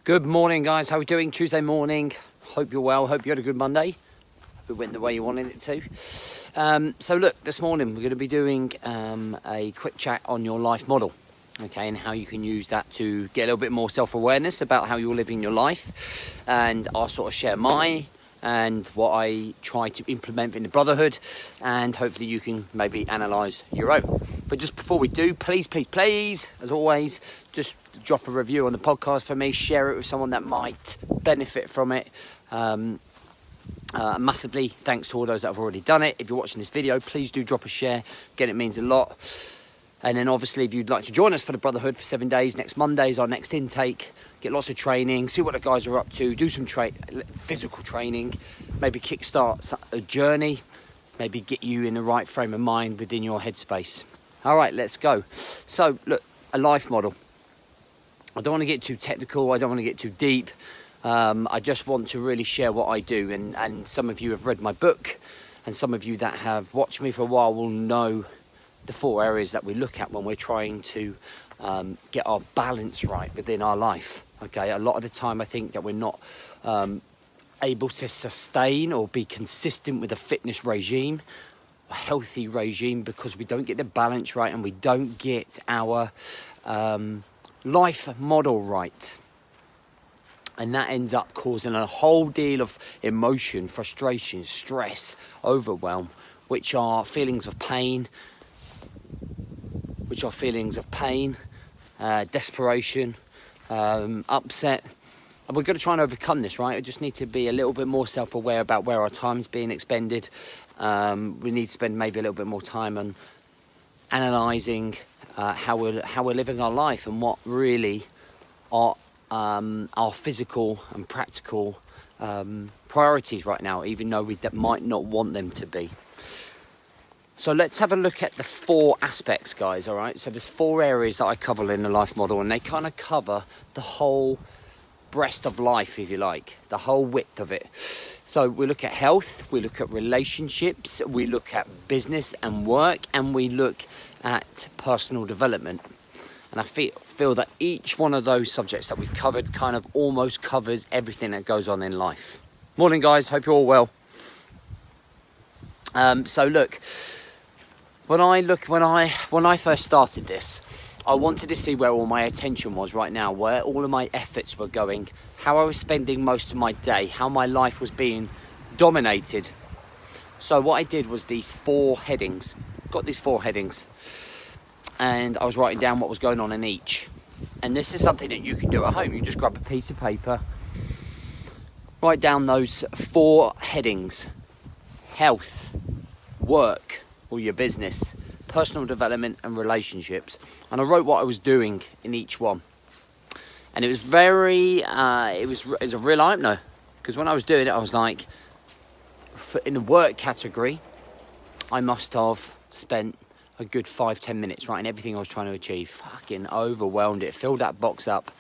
Good morning, guys. How are we doing? Tuesday morning. Hope you're well. Hope you had a good Monday. Hope it went the way you wanted it to. So look, this morning we're going to be doing a quick chat on your life model, okay, and how you can use that to get a little bit more self-awareness about how you're living your life. And I'll sort of share my and what I try to implement in the brotherhood, and hopefully you can maybe analyse your own. But just before we do, please, as always, just drop a review on the podcast for me, share it with someone that might benefit from it. Massively thanks to all those that have already done it. If you're watching this video, please do drop a share. Again, it means a lot. And then obviously if you'd like to join us for the brotherhood for 7 days, next Monday is our next intake. Get lots of training, see what the guys are up to, do some physical training, maybe kickstart a journey, maybe get you in the right frame of mind within your headspace. All right, let's go. So look, a life model. I don't want to get too technical, I don't want to get too deep. I just want to really share what I do, and some of you have read my book, and some of you that have watched me for a while will know the 4 areas that we look at when we're trying to get our balance right within our life. Okay, a lot of the time I think that we're not able to sustain or be consistent with a fitness regime, a healthy regime, because we don't get the balance right and we don't get our life model right. And that ends up causing a whole deal of emotion, frustration, stress, overwhelm, which are feelings of pain, desperation, upset. And we're going to try and overcome this, right? We just need to be a little bit more self-aware about where our time's being expended. We need to spend maybe a little bit more time on analysing how we're living our life and what really are our physical and practical priorities right now, even though we might not want them to be. So let's have a look at the 4 aspects, guys, all right? So there's 4 areas that I cover in the life model, and they kind of cover the whole breadth of life, if you like, the whole width of it. So we look at health, we look at relationships, we look at business and work, and we look at personal development. And I feel that each one of those subjects that we've covered kind of almost covers everything that goes on in life. Morning, guys. Hope you're all well. So look, when I first started this, I wanted to see where all my attention was right now, where all of my efforts were going, how I was spending most of my day, how my life was being dominated. So what I did was these 4 headings. Got these 4 headings. And I was writing down what was going on in each. And this is something that you can do at home. You just grab a piece of paper, write down those 4 headings: health, work or your business, personal development and relationships. And I wrote what I was doing in each one. And it was it was a real eye-opener, because when I was doing it, I was like, in the work category, I must have spent a good 5-10 minutes writing everything I was trying to achieve. Fucking overwhelmed it, filled that box up.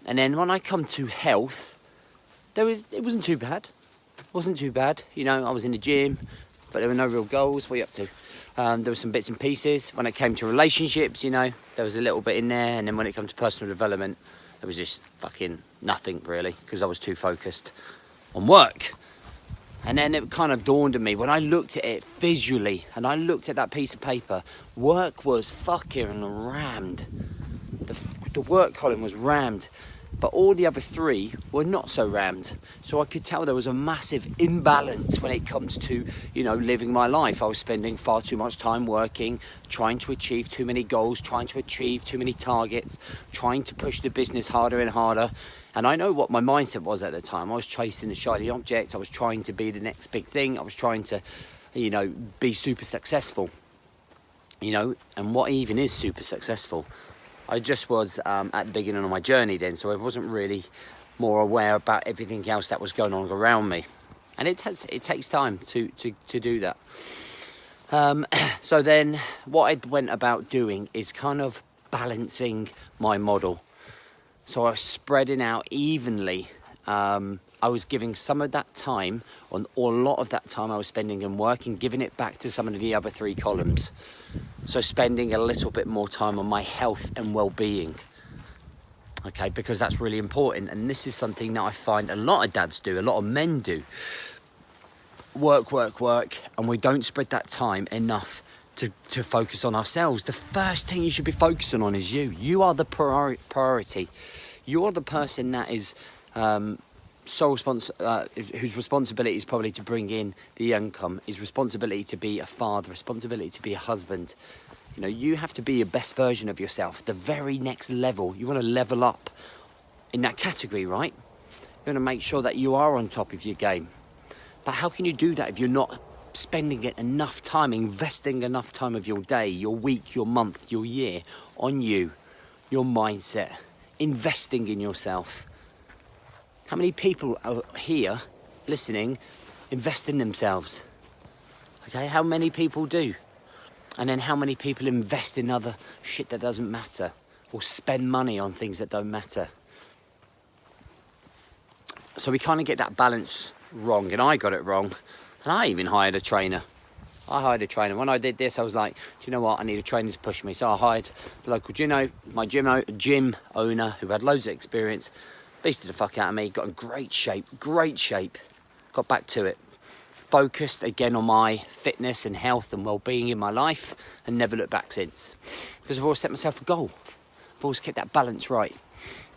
And then when I come to health, it wasn't too bad. You know, I was in the gym, but there were no real goals. What are you up to? There were some bits and pieces. When it came to relationships, you know, there was a little bit in there. And then when it comes to personal development, there was just fucking nothing really, because I was too focused on work. And then it kind of dawned on me when I looked at it visually, and I looked at that piece of paper, work was fucking rammed. The work column was rammed, but all the other 3 were not so rammed. So I could tell there was a massive imbalance when it comes to, you know, living my life. I was spending far too much time working, trying to achieve too many goals, trying to achieve too many targets, trying to push the business harder and harder. And I know what my mindset was at the time. I was chasing the shiny object. I was trying to be the next big thing. I was trying to, you know, be super successful. You know, and what even is super successful? I just was at the beginning of my journey then, so I wasn't really more aware about everything else that was going on around me. And it takes time to do that. So then what I went about doing is kind of balancing my model. So I was spreading out evenly. I was giving some of that time, or a lot of that time I was spending in work, and giving it back to some of the other 3 columns. So spending a little bit more time on my health and well-being. Okay, because that's really important. And this is something that I find a lot of dads do, a lot of men do. Work, and we don't spread that time enough to focus on ourselves. The first thing you should be focusing on is you. You are the priority. You are the person that is whose responsibility is probably to bring in the income, his responsibility to be a father, responsibility to be a husband. You know, you have to be your best version of yourself, the very next level. You want to level up in that category, right? You want to make sure that you are on top of your game. But how can you do that if you're not spending it enough time, investing enough time of your day, your week, your month, your year on you, your mindset, investing in yourself? How many people are here listening, invest in themselves? Okay, how many people do? And then how many people invest in other shit that doesn't matter, or spend money on things that don't matter? So we kind of get that balance wrong, and I got it wrong. And I even hired a trainer. When I did this, I was like, do you know what? I need a trainer to push me. So I hired the local gym owner who had loads of experience, beasted the fuck out of me, got in great shape, got back to it. Focused again on my fitness and health and well-being in my life, and never looked back since. Because I've always set myself a goal. I've always kept that balance right.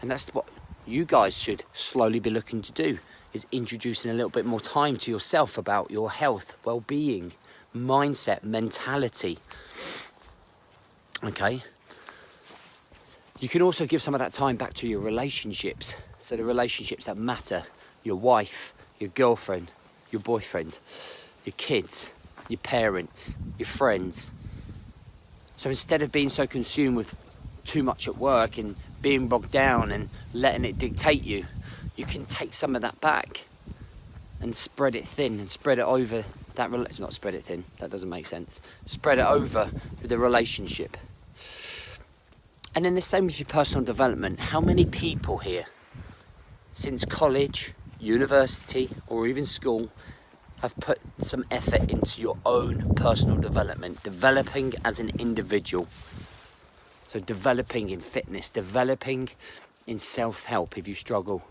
And that's what you guys should slowly be looking to do, is introducing a little bit more time to yourself about your health, well-being, mindset, mentality. Okay? You can also give some of that time back to your relationships. So the relationships that matter, your wife, your girlfriend, your boyfriend, your kids, your parents, your friends. So instead of being so consumed with too much at work and being bogged down and letting it dictate you, you can take some of that back and spread it thin and spread it over that not spread it thin, that doesn't make sense. Spread it over the relationship. And then the same with your personal development. How many people here, since college, university, or even school, have put some effort into your own personal development, developing as an individual? So developing in fitness, developing in self-help if you struggle,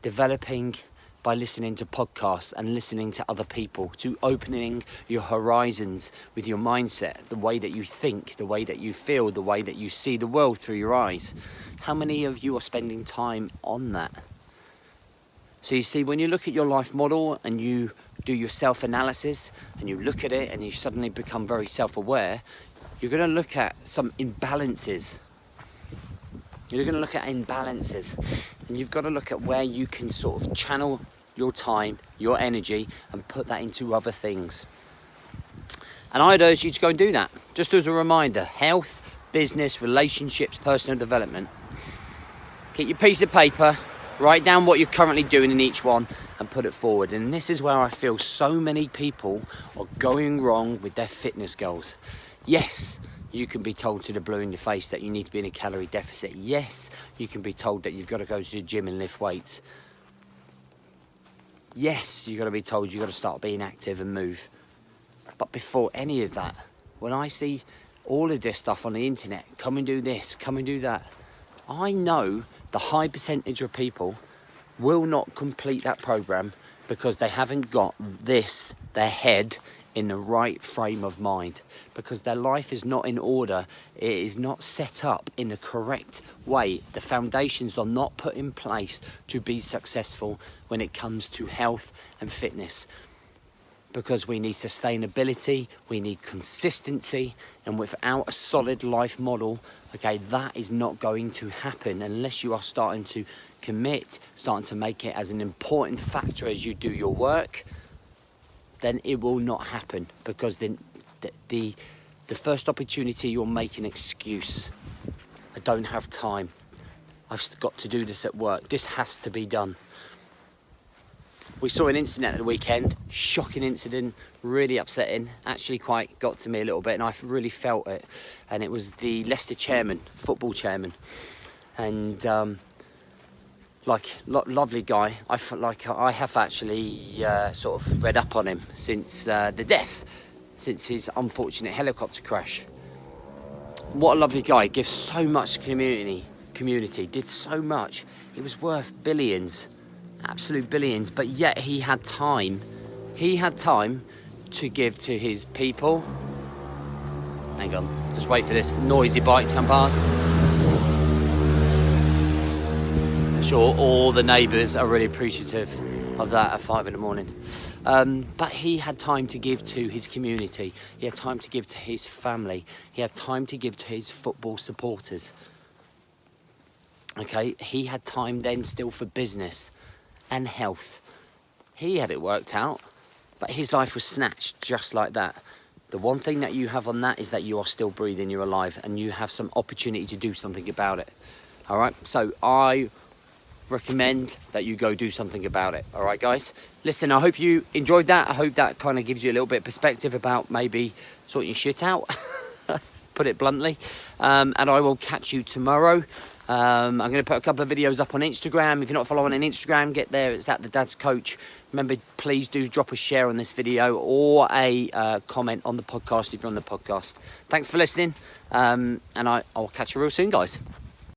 developing by listening to podcasts and listening to other people, to opening your horizons with your mindset, the way that you think, the way that you feel, the way that you see the world through your eyes. How many of you are spending time on that? So you see, when you look at your life model and you do your self-analysis and you look at it and you suddenly become very self-aware, you're going to look at some imbalances. You're going to look at imbalances, and you've got to look at where you can sort of channel your time, your energy, and put that into other things. And I'd urge you to go and do that. Just as a reminder, health, business, relationships, personal development. Get your piece of paper, write down what you're currently doing in each one, and put it forward. And this is where I feel so many people are going wrong with their fitness goals. Yes, you can be told to the blue in your face that you need to be in a calorie deficit. Yes, you can be told that you've got to go to the gym and lift weights. Yes, you've got to be told you've got to start being active and move. But before any of that, when I see all of this stuff on the internet, come and do this, come and do that, I know the high percentage of people will not complete that program because they haven't got their head in the right frame of mind, because their life is not in order. It is not set up in the correct way. The foundations are not put in place to be successful when it comes to health and fitness, because we need sustainability, we need consistency, and without a solid life model, okay, that is not going to happen unless you are starting to commit, starting to make it as an important factor as you do your work. Then it will not happen, because then the first opportunity you'll make an excuse. I don't have time. I've got to do this at work. This has to be done. We saw an incident at the weekend, shocking incident, really upsetting, actually quite got to me a little bit, and I really felt it. And it was the Leicester chairman, football chairman, and lovely guy. I have actually sort of read up on him since the death, since his unfortunate helicopter crash. What a lovely guy, gives so much to community, community, did so much. He was worth billions, absolute billions, but yet he had time. He had time to give to his people. Hang on, just wait for this noisy bike to come past. I'm sure all the neighbours are really appreciative of that at 5 in the morning. But he had time to give to his community. He had time to give to his family. He had time to give to his football supporters. Okay, he had time then still for business and health. He had it worked out, but his life was snatched just like that. The one thing that you have on that is that you are still breathing, you're alive, and you have some opportunity to do something about it. All right, so I recommend that you go do something about it. All right, guys, listen, I hope you enjoyed that. I hope that kind of gives you a little bit of perspective about maybe sorting your shit out, put it bluntly. And I will catch you tomorrow. I'm going to put a couple of videos up on Instagram. If you're not following on Instagram, get there. It's at The Dad's Coach. Remember, please do drop a share on this video or a comment on the podcast if you're on the podcast. Thanks for listening, and I'll catch you real soon, guys.